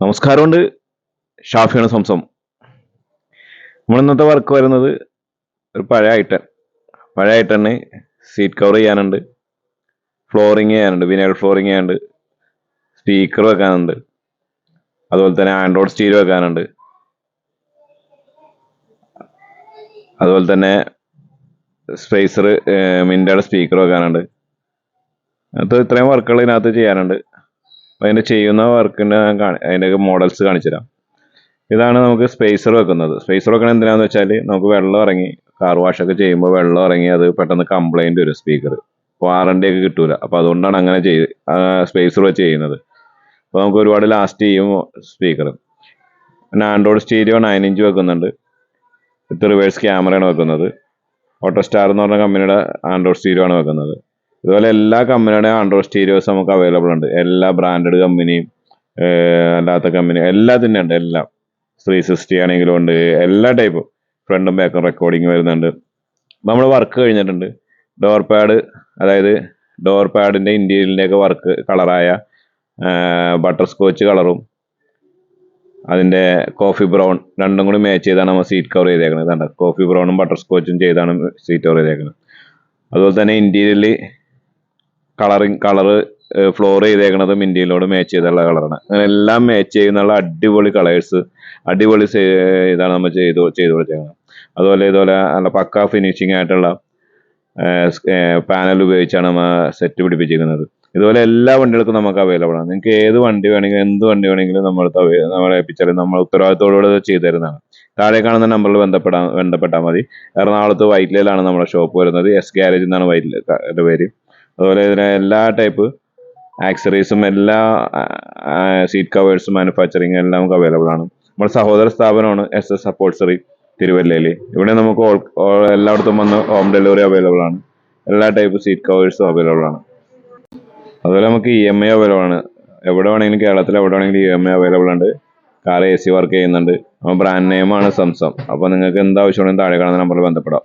നമസ്കാരമുണ്ട്. ഷാഫിയാണ് സംസം. നമ്മൾ ഇന്നത്തെ വർക്ക് വരുന്നത് ഒരു പഴയ ഐറ്റന് സീറ്റ് കവർ ചെയ്യാനുണ്ട്, ഫ്ലോറിങ് ചെയ്യാനുണ്ട്, വിനൈൽ ഫ്ലോറിങ് ചെയ്യാനുണ്ട്, സ്പീക്കർ വെക്കാനുണ്ട്, അതുപോലെ തന്നെ ആൻഡ്രോയിഡ് സ്റ്റീരിയോ വെക്കാനുണ്ട്, അതുപോലെ തന്നെ സ്പേസർ മിൻ്റയുടെ സ്പീക്കർ വെക്കാനുണ്ട്. അത് ഇത്രയും വർക്കുകൾ ഇതിനകത്ത് ചെയ്യാനുണ്ട്. അതിൻ്റെ ചെയ്യുന്ന വർക്കിൻ്റെ അതിൻ്റെ മോഡൽസ് കാണിച്ചു തരാം. ഇതാണ് നമുക്ക് സ്പേസർ വെക്കുന്നത്. സ്പേസർ വെക്കണത് എന്തിനാന്ന് വെച്ചാൽ നമുക്ക് വെള്ളം ഇറങ്ങി കാർ വാഷൊക്കെ ചെയ്യുമ്പോൾ വെള്ളം ഇറങ്ങി അത് പെട്ടെന്ന് കംപ്ലൈൻറ്റ് വരും, സ്പീക്കർ വാറണ്ടി ഒക്കെ കിട്ടൂല. അപ്പോൾ അതുകൊണ്ടാണ് അങ്ങനെ സ്പേസർ വെച്ച് ചെയ്യുന്നത്. അപ്പോൾ നമുക്ക് ഒരുപാട് ലാസ്റ്റ് ചെയ്യും സ്പീക്കർ. പിന്നെ ആൻഡ്രോയിഡ് സ്റ്റീരിയോ 9 ഇഞ്ച് വെക്കുന്നുണ്ട്. വിത്ത് റിവേഴ്സ് ക്യാമറയാണ് വെക്കുന്നത്. ഓട്ടോസ്റ്റാർ എന്ന് പറഞ്ഞ കമ്പനിയുടെ ആൻഡ്രോയിഡ് സ്റ്റീരിയോ ആണ് വെക്കുന്നത്. ഇതുപോലെ എല്ലാ കമ്പനിയുടെ ആൻഡ്രോയിഡ് സ്റ്റീരിയോസ് നമുക്ക് അവൈലബിൾ ഉണ്ട്. എല്ലാ ബ്രാൻഡഡ് കമ്പനിയും അല്ലാത്ത കമ്പനി എല്ലാത്തിൻ്റെ ഉണ്ട്. എല്ലാം 360 ആണെങ്കിലും ഉണ്ട്. എല്ലാ ടൈപ്പും ഫ്രണ്ടും ബാക്കും റെക്കോർഡിങ് വരുന്നുണ്ട്. നമ്മൾ വർക്ക് കഴിഞ്ഞിട്ടുണ്ട്. ഡോർ പാഡ്, അതായത് ഡോർ പാഡിൻ്റെ ഇൻറ്റീരിയലിൻ്റെയൊക്കെ വർക്ക് കളറായ ബട്ടർ സ്കോച്ച് കളറും അതിൻ്റെ കോഫി ബ്രൗൺ രണ്ടും കൂടി മാച്ച് ചെയ്താണ് നമ്മൾ സീറ്റ് കവർ ചെയ്തേക്കുന്നത്. കണ്ട, കോഫി ബ്രൗണും ബട്ടർ സ്കോച്ചും ചെയ്താണ് സീറ്റ് കവർ ചെയ്തേക്കുന്നത്. അതുപോലെ തന്നെ ഇൻറ്റീരിയലിൽ കളറ് ഫ്ലോർ ചെയ്തേക്കുന്നതും ഇന്ത്യയിലോട് മാച്ച് ചെയ്തുള്ള കളറാണ്. അങ്ങനെ എല്ലാം മാച്ച് ചെയ്യുന്നുള്ള അടിപൊളി കളേഴ്സ്, അടിപൊളി ഇതാണ് നമ്മൾ ചെയ്ത് കൊടുത്തേക്കുന്നത്. ഇതുപോലെ നല്ല പക്ക ഫിനിഷിംഗ് ആയിട്ടുള്ള പാനൽ ഉപയോഗിച്ചാണ് നമ്മൾ സെറ്റ് പിടിപ്പിച്ചിരിക്കുന്നത്. ഇതുപോലെ എല്ലാ വണ്ടികൾക്കും നമുക്ക് അവൈലബിൾ ആണ്. നിങ്ങൾക്ക് ഏത് വണ്ടി വേണമെങ്കിലും എന്ത് വണ്ടി വേണമെങ്കിലും നമ്മളെ ഏൽപ്പിച്ചാൽ നമ്മൾ ഉത്തരവാദിത്തോടുകൂടെ ചെയ്തു തരുന്നതാണ്. താഴെ കാണുന്ന നമ്പറിൽ ബന്ധപ്പെട്ടാൽ മതി. എറണാകുളത്ത് വൈറ്റ്ലയിലാണ് നമ്മുടെ ഷോപ്പ് വരുന്നത്. എസ് ഗാരേജ് എന്നാണ് വൈറ്റ്ലയുടെ പേര്. അതുപോലെ ഇതിന് എല്ലാ ടൈപ്പ് ആക്സറീസും എല്ലാ സീറ്റ് കവേഴ്സും മാനുഫാക്ചറിങ് എല്ലാം നമുക്ക് അവൈലബിൾ ആണ്. നമ്മുടെ സഹോദര സ്ഥാപനമാണ് SS അപ്പോൾസറി തിരുവല്ലയിൽ. ഇവിടെ നമുക്ക് എല്ലായിടത്തും വന്ന് ഹോം ഡെലിവറി അവൈലബിൾ ആണ്. എല്ലാ ടൈപ്പ് സീറ്റ് കവേഴ്സും അവൈലബിൾ ആണ്. അതുപോലെ നമുക്ക് EMI അവൈലബിൾ ആണ്. എവിടെ വേണമെങ്കിലും കേരളത്തിൽ എവിടെ വേണമെങ്കിലും EMI അവൈലബിൾ ഉണ്ട്. കാർ AC വർക്ക് ചെയ്യുന്നുണ്ട്. ബ്രാൻഡ് നെയിമാണ് സംസം. അപ്പോൾ നിങ്ങൾക്ക് എന്താവശ്യമാണെങ്കിലും താഴെ കാണുന്ന നമ്പറിൽ ബന്ധപ്പെടാം.